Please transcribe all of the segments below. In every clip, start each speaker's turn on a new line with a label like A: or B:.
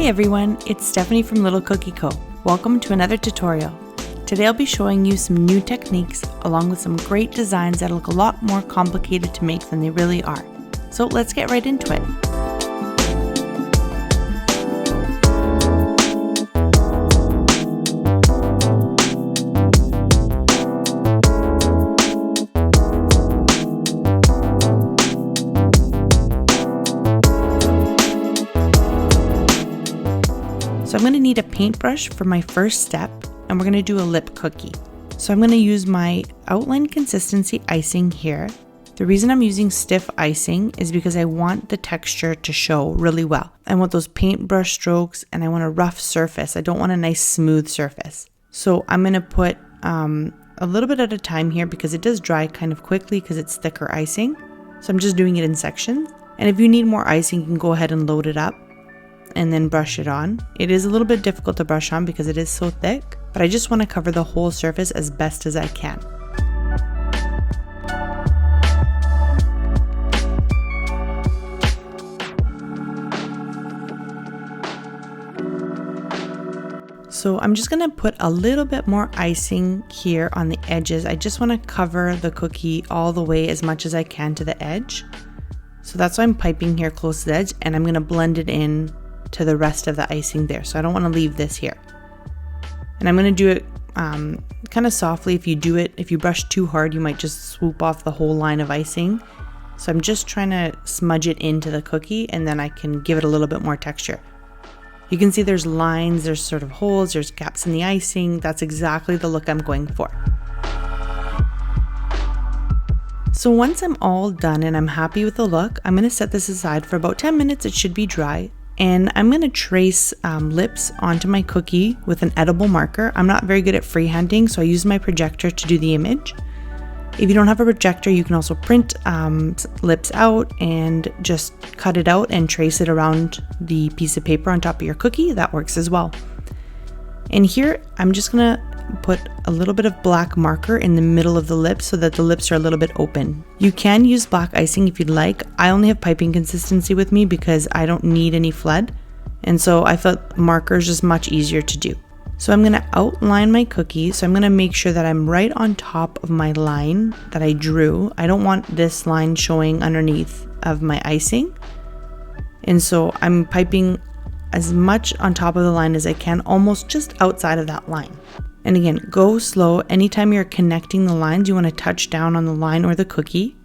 A: Hi everyone, it's Stephanie from Little Cookie Co. Welcome to another tutorial. Today I'll be showing you some new techniques along with some great designs that look a lot more complicated to make than they really are. So let's get right into it. So I'm going to need a paintbrush for my first step, and we're going to do a lip cookie. So I'm going to use my outline consistency icing here. The reason I'm using stiff icing is because I want the texture to show really well. I want those paintbrush strokes and I want a rough surface. I don't want a nice smooth surface. So I'm going to put a little bit at a time here because it does dry kind of quickly because it's thicker icing. So I'm just doing it in sections. And if you need more icing, you can go ahead and load it up and then brush it on. It is a little bit difficult to brush on because it is so thick, but I just want to cover the whole surface as best as I can. So I'm just going to put a little bit more icing here on the edges. I just want to cover the cookie all the way as much as I can to the edge. So that's why I'm piping here close to the edge, and I'm going to blend it in to the rest of the icing there. So I don't want to leave this here. And I'm going to do it kind of softly. If you brush too hard, you might just swoop off the whole line of icing. So I'm just trying to smudge it into the cookie, and then I can give it a little bit more texture. You can see there's lines, there's sort of holes, there's gaps in the icing. That's exactly the look I'm going for. So once I'm all done and I'm happy with the look, I'm going to set this aside for about 10 minutes. It should be dry. And I'm going to trace lips onto my cookie with an edible marker. I'm not very good at freehanding, so I use my projector to do the image. If you don't have a projector, you can also print lips out and just cut it out and trace it around the piece of paper on top of your cookie. That works as well. And here, I'm just going to put a little bit of black marker in the middle of the lips so that the lips are a little bit open. You can use black icing if you'd like. I only have piping consistency with me because I don't need any flood, and so I thought marker is just much easier to do. So I'm going to outline my cookie. So I'm going to make sure that I'm right on top of my line that I drew. I don't want this line showing underneath of my icing, and so I'm piping as much on top of the line as I can, almost just outside of that line. And again, go slow. Anytime you're connecting the lines, you want to touch down on the line or the cookie.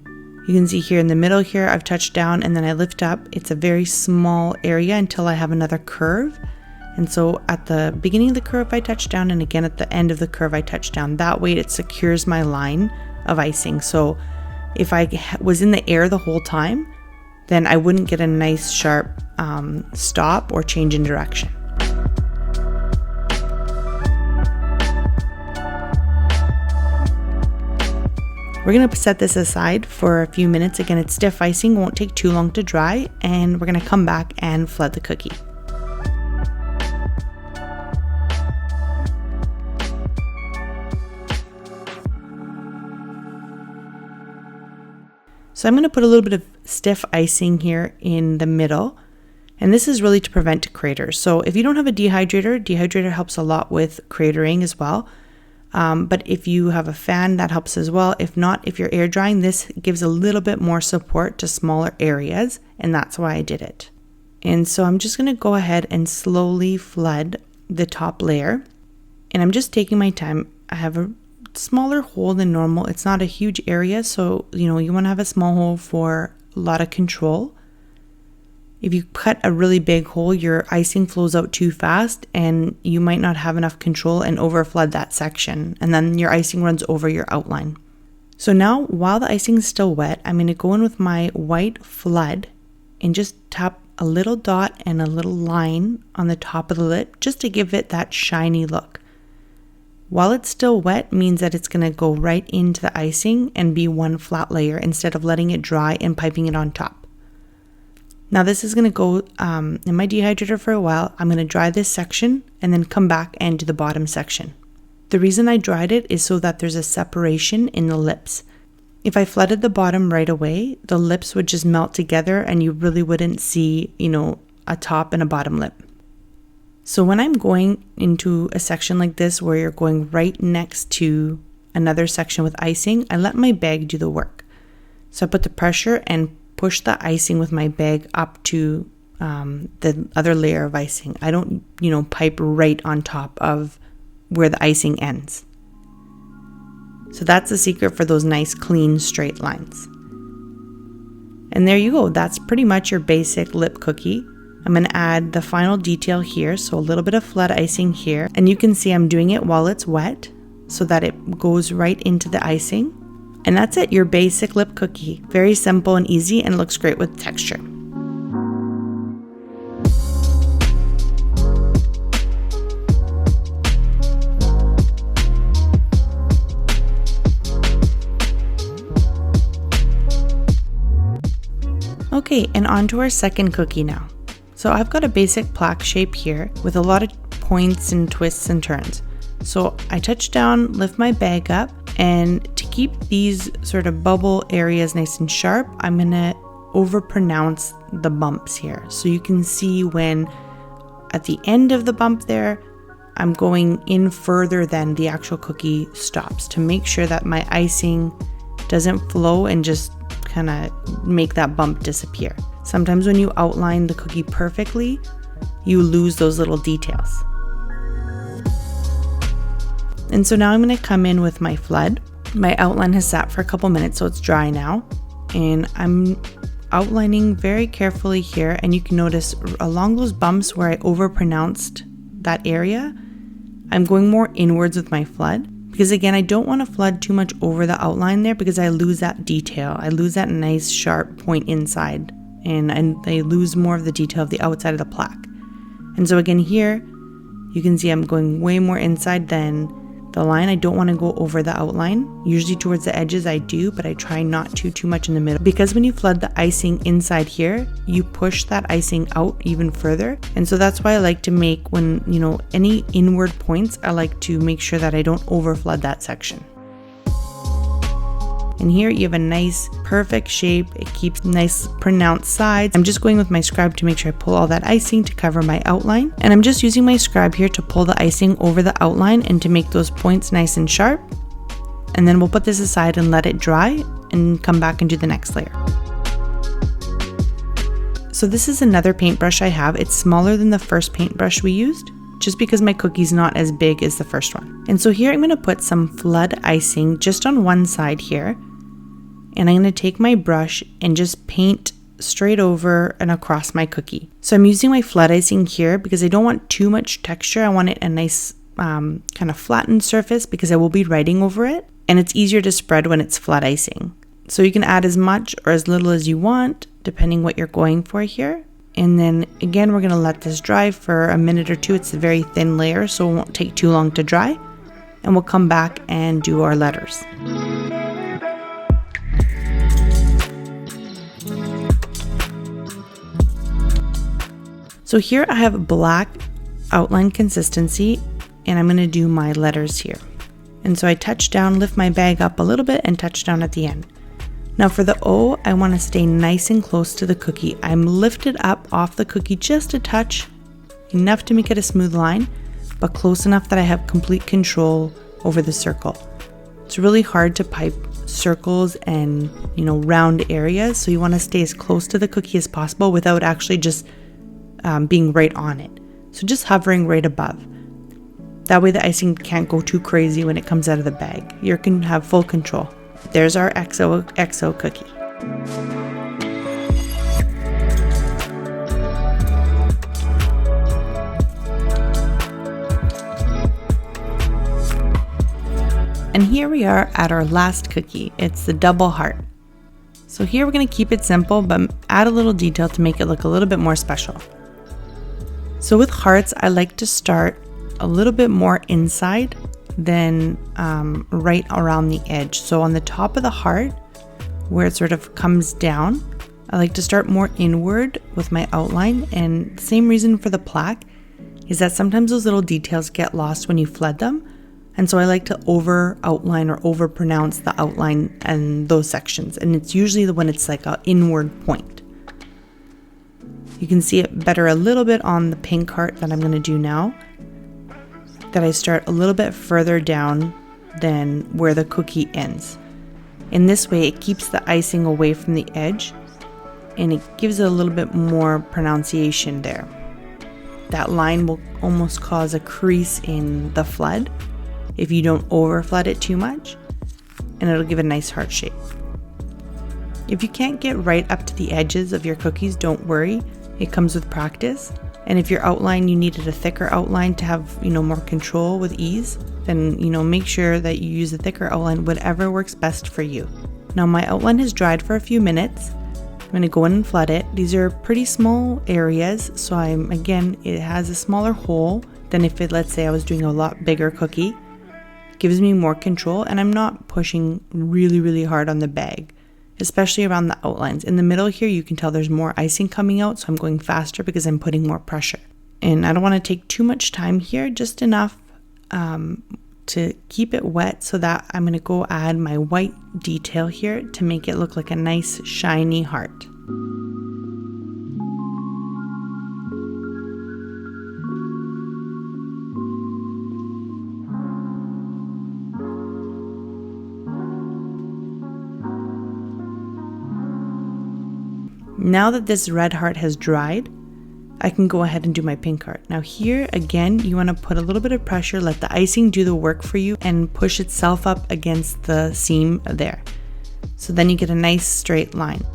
A: You can see here in the middle here, I've touched down and then I lift up. It's a very small area until I have another curve. And so at the beginning of the curve, I touch down, and again at the end of the curve, I touch down. That way it secures my line of icing. So if I was in the air the whole time, then I wouldn't get a nice sharp stop or change in direction. We're going to set this aside for a few minutes. Again, it's stiff icing, won't take too long to dry, and we're going to come back and flood the cookie. So I'm going to put a little bit of stiff icing here in the middle, and this is really to prevent craters. So if you don't have a dehydrator helps a lot with cratering as well. But if you have a fan, that helps as well. If not, if you're air drying, this gives a little bit more support to smaller areas, and that's why I did it. And so I'm just going to go ahead and slowly flood the top layer, and I'm just taking my time. I have a smaller hole than normal. It's not a huge area, so you want to have a small hole for a lot of control. If you cut a really big hole, your icing flows out too fast and you might not have enough control and overflood that section, and then your icing runs over your outline. So now, while the icing is still wet, I'm going to go in with my white flood and just tap a little dot and a little line on the top of the lip just to give it that shiny look. While it's still wet means that it's going to go right into the icing and be one flat layer instead of letting it dry and piping it on top. Now this is going to go in my dehydrator for a while. I'm going to dry this section and then come back and do the bottom section. The reason I dried it is so that there's a separation in the lips. If I flooded the bottom right away, the lips would just melt together and you really wouldn't see, a top and a bottom lip. So when I'm going into a section like this where you're going right next to another section with icing, I let my bag do the work. So I put the pressure and push the icing with my bag up to the other layer of icing. I don't, pipe right on top of where the icing ends. So that's the secret for those nice, clean, straight lines. And there you go. That's pretty much your basic lip cookie. I'm going to add the final detail here, so a little bit of flood icing here. And you can see I'm doing it while it's wet so that it goes right into the icing. And that's it, your basic lip cookie. Very simple and easy, and looks great with texture. Okay, and on to our second cookie now. So I've got a basic plaque shape here with a lot of points and twists and turns. So I touch down, lift my bag up, and to keep these sort of bubble areas nice and sharp, I'm gonna overpronounce the bumps here. So you can see when at the end of the bump there, I'm going in further than the actual cookie stops to make sure that my icing doesn't flow and just kind of make that bump disappear. Sometimes when you outline the cookie perfectly, you lose those little details. And so now I'm going to come in with my flood. My outline has sat for a couple minutes, so it's dry now. And I'm outlining very carefully here, and you can notice along those bumps where I overpronounced that area, I'm going more inwards with my flood. Because again, I don't want to flood too much over the outline there because I lose that detail. I lose that nice sharp point inside, and I lose more of the detail of the outside of the plaque. And so again here, you can see I'm going way more inside than the line. I don't want to go over the outline. Usually towards the edges I do, but I try not to too much in the middle. Because when you flood the icing inside here, you push that icing out even further. And so that's why I like to make, when, any inward points, I like to make sure that I don't over flood that section. And here you have a nice perfect shape. It keeps nice pronounced sides. I'm just going with my scribe to make sure I pull all that icing to cover my outline. And I'm just using my scribe here to pull the icing over the outline and to make those points nice and sharp. And then we'll put this aside and let it dry and come back and do the next layer. So this is another paintbrush I have. It's smaller than the first paintbrush we used, just because my cookie's not as big as the first one. And so here I'm going to put some flood icing just on one side here. And I'm going to take my brush and just paint straight over and across my cookie. So I'm using my flood icing here because I don't want too much texture. I want it a nice kind of flattened surface because I will be writing over it. And it's easier to spread when it's flood icing. So you can add as much or as little as you want, depending what you're going for here. And then again, we're going to let this dry for a minute or two. It's a very thin layer, so it won't take too long to dry. And we'll come back and do our letters. So here I have black outline consistency, and I'm going to do my letters here. And so I touch down, lift my bag up a little bit, and touch down at the end. Now for the O, I want to stay nice and close to the cookie. I'm lifted up off the cookie just a touch, enough to make it a smooth line, but close enough that I have complete control over the circle. It's really hard to pipe circles and, round areas, so you want to stay as close to the cookie as possible without actually just being right on it. So just hovering right above. That way the icing can't go too crazy when it comes out of the bag. You can have full control. There's our XO cookie. And here we are at our last cookie. It's the double heart. So here we're going to keep it simple, but add a little detail to make it look a little bit more special. So with hearts, I like to start a little bit more inside than right around the edge. So on the top of the heart, where it sort of comes down, I like to start more inward with my outline. And same reason for the plaque is that sometimes those little details get lost when you flood them. And so I like to over outline or over pronounce the outline and those sections. And it's usually when it's like an inward point. You can see it better a little bit on the pink heart that I'm going to do now, that I start a little bit further down than where the cookie ends. In this way, it keeps the icing away from the edge and it gives it a little bit more pronunciation there. That line will almost cause a crease in the flood if you don't over flood it too much, and it'll give a nice heart shape. If you can't get right up to the edges of your cookies, don't worry. It comes with practice. And if your outline, you needed a thicker outline to have, more control with ease, then, make sure that you use a thicker outline, whatever works best for you. Now my outline has dried for a few minutes. I'm going to go in and flood it. These are pretty small areas, so it has a smaller hole than if let's say I was doing a lot bigger cookie. It gives me more control, and I'm not pushing really, really hard on the bag, especially around the outlines. In the middle here, you can tell there's more icing coming out, so I'm going faster because I'm putting more pressure. And I don't want to take too much time here, just enough to keep it wet, so that I'm going to go add my white detail here to make it look like a nice shiny heart. Now that this red heart has dried, I can go ahead and do my pink heart. Now here, again, you want to put a little bit of pressure, let the icing do the work for you, and push itself up against the seam there. So then you get a nice straight line.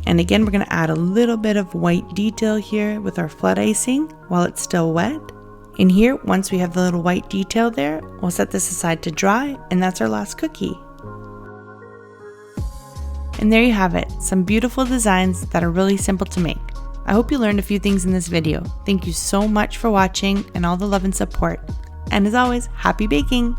A: And again, we're going to add a little bit of white detail here with our flood icing while it's still wet. In here, once we have the little white detail there, we'll set this aside to dry, and that's our last cookie. And there you have it, some beautiful designs that are really simple to make. I hope you learned a few things in this video. Thank you so much for watching and all the love and support. And as always, happy baking!